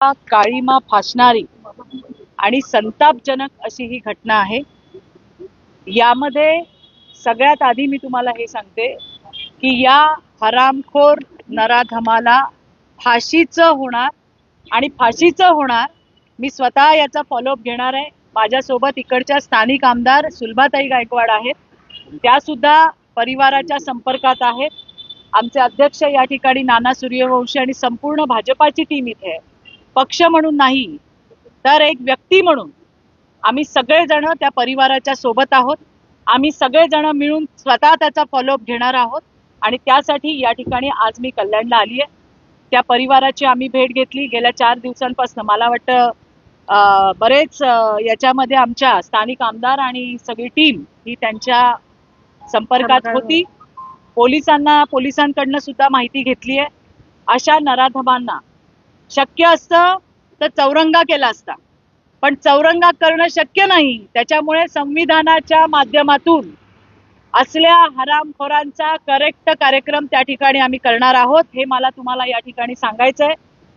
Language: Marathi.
काळीमा फासणारी आणि संतापजनक अशी ही घटना आहे। यामध्ये सगळ्यात आधी मी तुम्हाला हे सांगते की या हरामखोर नराधमाला फाशीचं होणार आणि फाशीचं होणार। मी स्वतः याचा फॉलोअप घेणार आहे। माझ्यासोबत इकडच्या स्थानिक आमदार सुलभाताई गायकवाड आहेत, त्या सुद्धा परिवाराच्या संपर्कात आहेत। आमचे अध्यक्ष या ठिकाणी नाना सूर्यवंशी आणि संपूर्ण भाजपाची टीम इथे आहे। पक्ष म्हणून नाही तर एक व्यक्ती म्हणून आम्ही सगळेजण त्या परिवाराच्या सोबत आहोत। आम्ही सगळेजण मिळून स्वतः त्याचा फॉलोअप घेणार आहोत आणि त्यासाठी या ठिकाणी आज मी कल्याणला आली आहे। त्या परिवाराची आम्ही भेट घेतली गेल्या 4 दिवसांपासून। मला वाटतं बरेच याच्यामध्ये आमच्या स्थानिक आमदार आणि सगळी टीम ही त्यांच्या संपर्कात होती। पोलिसांकडनं सुद्धा माहिती घेतली आहे। अशा नराधमांना शक्य असतं तर चौरंगा केला असता, पण चौरंगा करणं शक्य नाही। त्याच्यामुळे संविधानाच्या माध्यमातून असल्या हरामखोरांचा करेक्ट कार्यक्रम त्या ठिकाणी आम्ही करणार आहोत, हे मला तुम्हाला या ठिकाणी सांगायचंय।